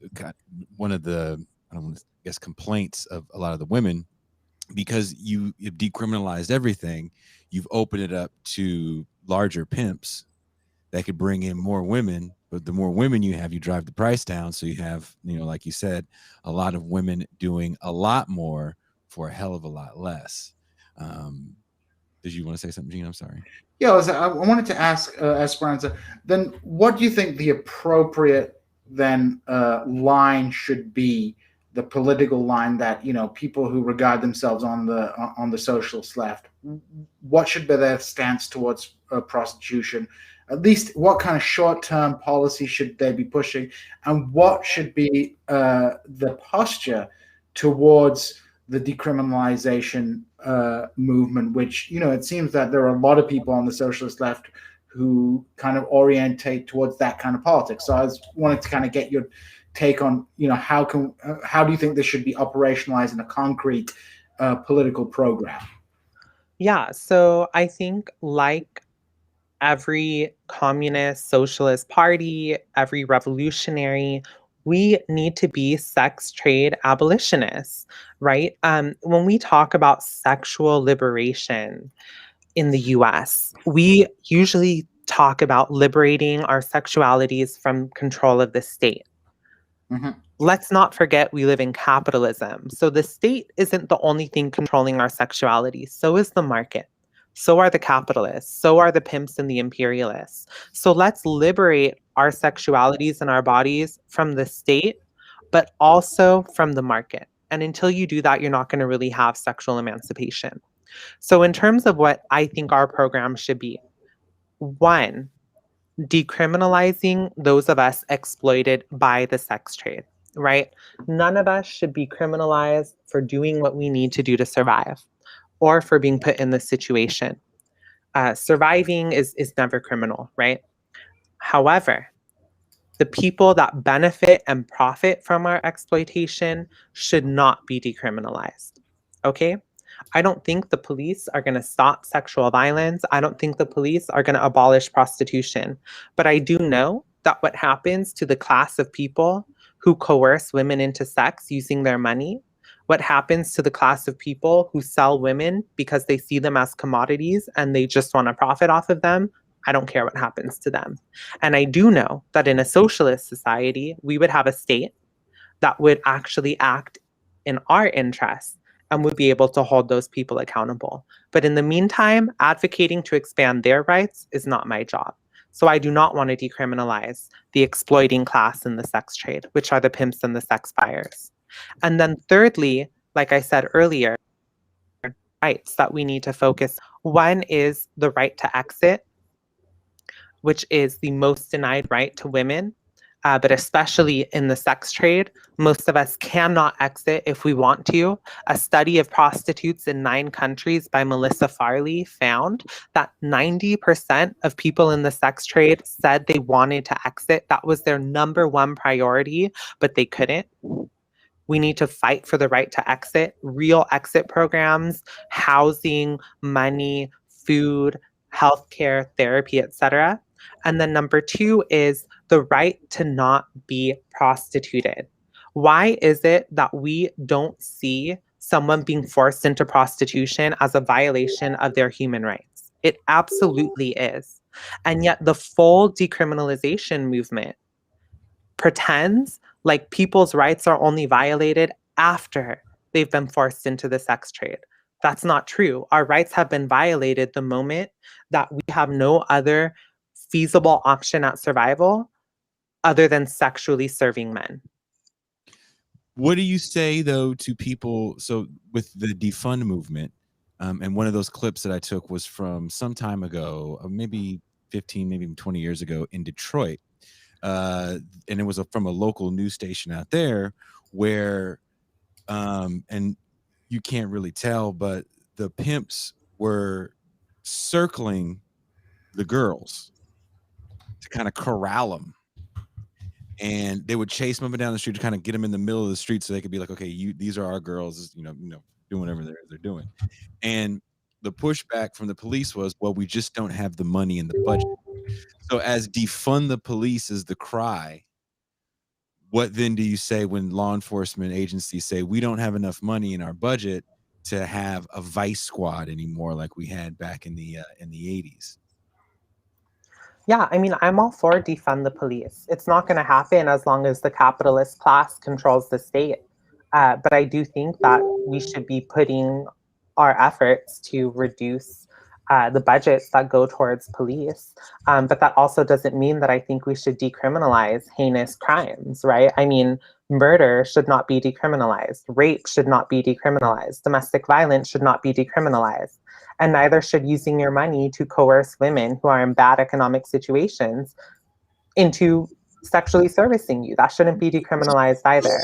one of the, I don't want to guess, complaints of a lot of the women, because you've decriminalized everything. You've opened it up to larger pimps that could bring in more women, but the more women you have, you drive the price down. So you have, like you said, a lot of women doing a lot more for a hell of a lot less. Did you want to say something, Gene? I'm sorry. Yeah, I wanted to ask Esperanza, then what do you think the appropriate line should be, the political line that, people who regard themselves on the socialist left, what should be their stance towards prostitution? At least what kind of short-term policy should they be pushing, and what should be the posture towards the decriminalization movement, which, it seems that there are a lot of people on the socialist left who kind of orientate towards that kind of politics. So I wanted to kind of get your take on, how do you think this should be operationalized in a concrete political program? Yeah, so I think, like every communist, socialist party, every revolutionary, we need to be sex trade abolitionists, right? When we talk about sexual liberation in the US, we usually talk about liberating our sexualities from control of the state. Mm-hmm. Let's not forget we live in capitalism. So the state isn't the only thing controlling our sexuality. So is the market. So are the capitalists. So are the pimps and the imperialists. So let's liberate our sexualities and our bodies from the state, but also from the market. And until you do that, you're not going to really have sexual emancipation. So in terms of what I think our program should be, 1, decriminalizing those of us exploited by the sex trade, right? None of us should be criminalized for doing what we need to do to survive or for being put in this situation. Surviving is never criminal, right? However, the people that benefit and profit from our exploitation should not be decriminalized, okay? I don't think the police are going to stop sexual violence. I don't think the police are going to abolish prostitution. But I do know that what happens to the class of people who coerce women into sex using their money, what happens to the class of people who sell women because they see them as commodities and they just want to profit off of them, I don't care what happens to them. And I do know that in a socialist society, we would have a state that would actually act in our interests and would be able to hold those people accountable. But in the meantime, advocating to expand their rights is not my job. So I do not want to decriminalize the exploiting class in the sex trade, which are the pimps and the sex buyers. And then thirdly, like I said earlier, rights that we need to focus. One is the right to exit, which is the most denied right to women. But especially in the sex trade, most of us cannot exit if we want to. A study of prostitutes in 9 countries by Melissa Farley found that 90% of people in the sex trade said they wanted to exit. That was their number 1 priority, but they couldn't. We need to fight for the right to exit, real exit programs, housing, money, food, healthcare, therapy, etc. And then number 2 is the right to not be prostituted. Why is it that we don't see someone being forced into prostitution as a violation of their human rights? It absolutely is. And yet the full decriminalization movement pretends like people's rights are only violated after they've been forced into the sex trade. That's not true. Our rights have been violated the moment that we have no other feasible option at survival other than sexually serving men. What do you say, though, to people? So with the defund movement, and one of those clips that I took was from some time ago, maybe 15, maybe even 20 years ago in Detroit. And it was from a local news station out there where and you can't really tell, but the pimps were circling the girls to kind of corral them, and they would chase them up and down the street to kind of get them in the middle of the street so they could be like, okay, these are our girls, doing whatever they're doing. And the pushback from the police was, well, we just don't have the money in the budget. So as defund the police is the cry, what then do you say when law enforcement agencies say we don't have enough money in our budget to have a vice squad anymore like we had back in the 80s? Yeah, I mean, I'm all for defund the police. It's not going to happen as long as the capitalist class controls the state. But I do think that we should be putting our efforts to reduce the budgets that go towards police. But that also doesn't mean that I think we should decriminalize heinous crimes, right? I mean, murder should not be decriminalized. Rape should not be decriminalized. Domestic violence should not be decriminalized. And neither should using your money to coerce women who are in bad economic situations into sexually servicing you. That shouldn't be decriminalized either.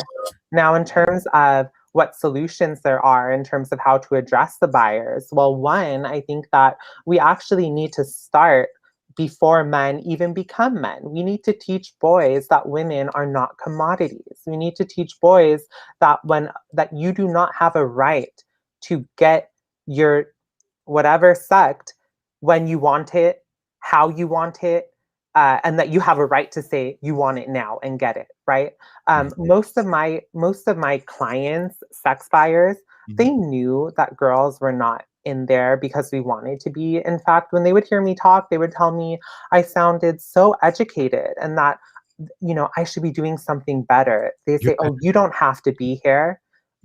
Now, in terms of what solutions there are in terms of how to address the buyers, well, one, I think that we actually need to start before men even become men. We need to teach boys that women are not commodities. We need to teach boys that that you do not have a right to get your whatever sect when you want it, how you want it, and that you have a right to say you want it now and get it, right? Most of my clients, sex buyers, they knew that girls were not in there because we wanted to be. In fact, when they would hear me talk, they would tell me I sounded so educated and that, I should be doing something better. They say, oh, you don't have to be here.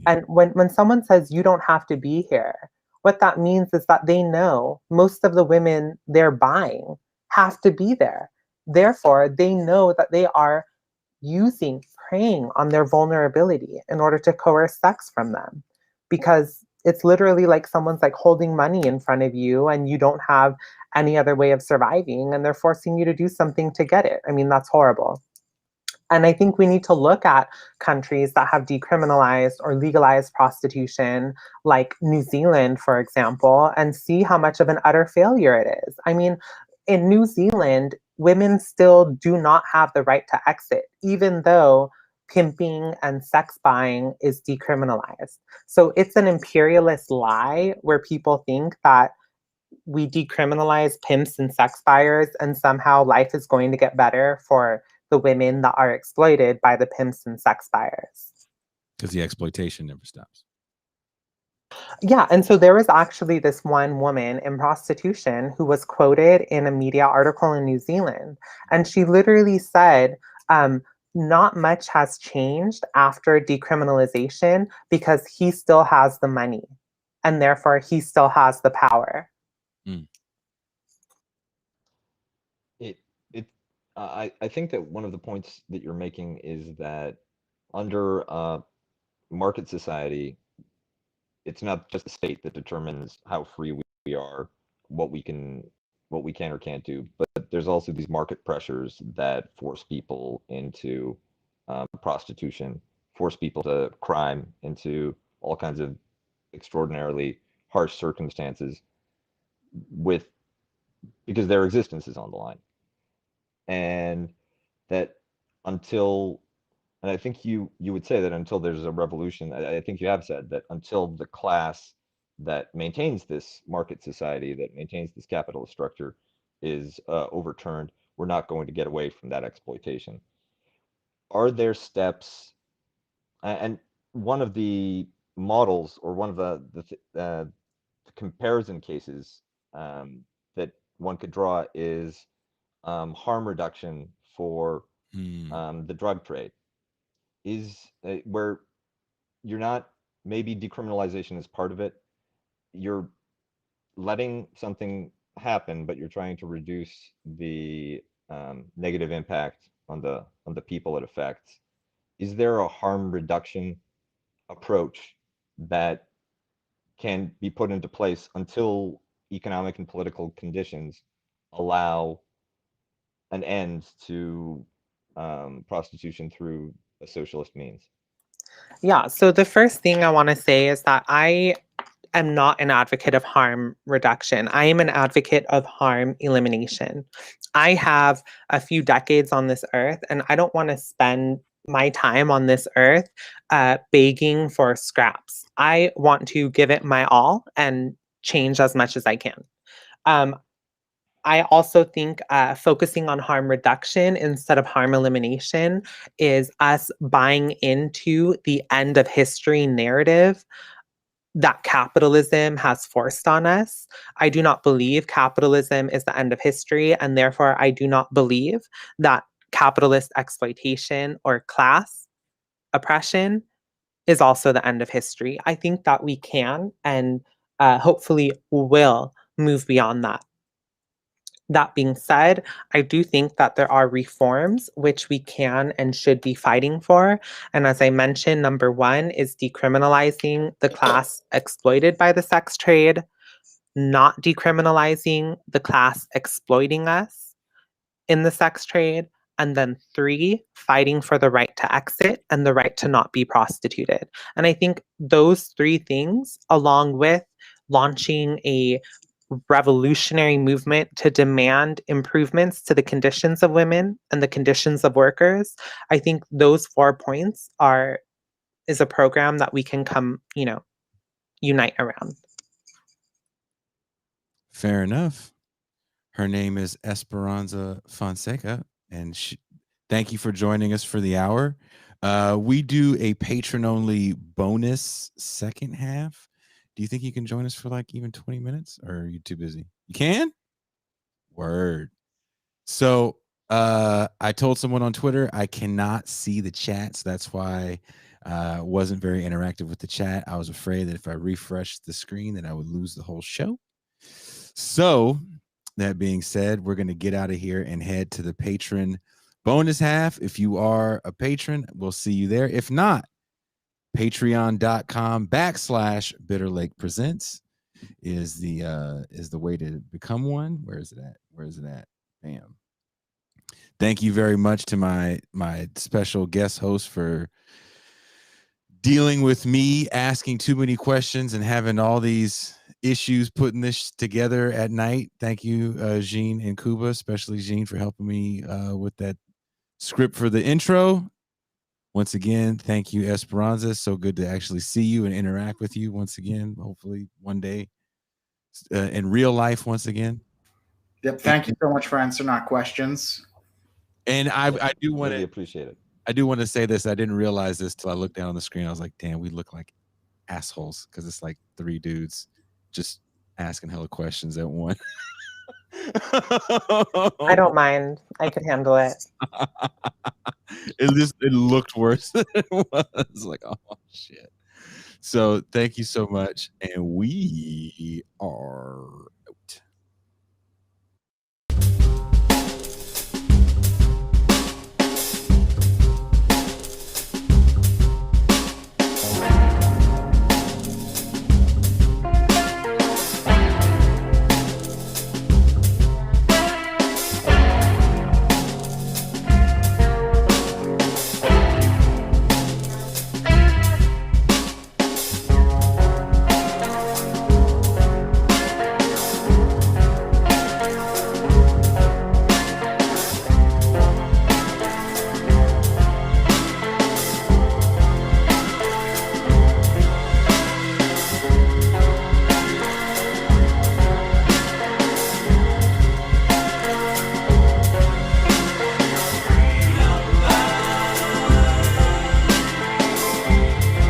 And when someone says you don't have to be here, what that means is that they know most of the women they're buying have to be there. Therefore, they know that they are preying on their vulnerability in order to coerce sex from them. Because it's literally like someone's like holding money in front of you and you don't have any other way of surviving and they're forcing you to do something to get it. I mean, that's horrible. And I think we need to look at countries that have decriminalized or legalized prostitution, like New Zealand, for example, and see how much of an utter failure it is. I mean, in New Zealand, women still do not have the right to exit, even though pimping and sex buying is decriminalized. So it's an imperialist lie where people think that we decriminalize pimps and sex buyers and somehow life is going to get better for the women that are exploited by the pimps and sex buyers. Because the exploitation never stops. Yeah, and so there was actually this one woman in prostitution who was quoted in a media article in New Zealand. And she literally said, not much has changed after decriminalization because he still has the money and therefore he still has the power. I think that one of the points that you're making is that under market society, it's not just the state that determines how free we are, what we can or can't do, but there's also these market pressures that force people into prostitution, force people to crime, into all kinds of extraordinarily harsh circumstances because their existence is on the line. And that and I think you would say that until there's a revolution, I think you have said that until the class that maintains this market society, that maintains this capitalist structure is overturned, we're not going to get away from that exploitation. Are there steps, and one of the models or one of the comparison cases that one could draw is harm reduction for the drug trade, is where you're not, maybe decriminalization is part of it. You're letting something happen, but you're trying to reduce the negative impact on the people it affects. Is there a harm reduction approach that can be put into place until economic and political conditions allow an end to prostitution through a socialist means? Yeah, so the first thing I want to say is that I am not an advocate of harm reduction. I am an advocate of harm elimination. I have a few decades on this earth, and I don't want to spend my time on this earth begging for scraps. I want to give it my all and change as much as I can. I also think focusing on harm reduction instead of harm elimination is us buying into the end of history narrative that capitalism has forced on us. I do not believe capitalism is the end of history, and therefore I do not believe that capitalist exploitation or class oppression is also the end of history. I think that we can and hopefully will move beyond that. That being said, I do think that there are reforms which we can and should be fighting for. And as I mentioned, number one is decriminalizing the class exploited by the sex trade, not decriminalizing the class exploiting us in the sex trade. And then three, fighting for the right to exit and the right to not be prostituted. And I think those three things, along with launching a revolutionary movement to demand improvements to the conditions of women and the conditions of workers, I think those 4 points is a program that we can come, unite around. Fair enough. Her name is Esperanza Fonseca, and thank you for joining us for the hour. We do a patron-only bonus second half. Do you think you can join us for like even 20 minutes, or are you too busy? You can? Word. So I told someone on Twitter I cannot see the chat, so that's why I wasn't very interactive with the chat. I was afraid that if I refreshed the screen that I would lose the whole show. So that being said, we're going to get out of here and head to the patron bonus half. If you are a patron, we'll see you there. If not, patreon.com/Bitter Lake Presents is the way to become one. Where is it at? Bam. Thank you very much to my special guest host for dealing with me asking too many questions and having all these issues putting this together at night. Thank you, Jean and Kuba, especially Jean, for helping me with that script for the intro. Once again, thank you, Esperanza. So good to actually see you and interact with you once again. Hopefully one day in real life once again. Yep. Thank you so much for answering our questions. And I do want really to appreciate it. I do want to say this. I didn't realize this till I looked down on the screen. I was like, damn, we look like assholes because it's like 3 dudes just asking hella questions at one. I don't mind. I could handle it. It looked worse than it was. Like, oh shit. So thank you so much. And we are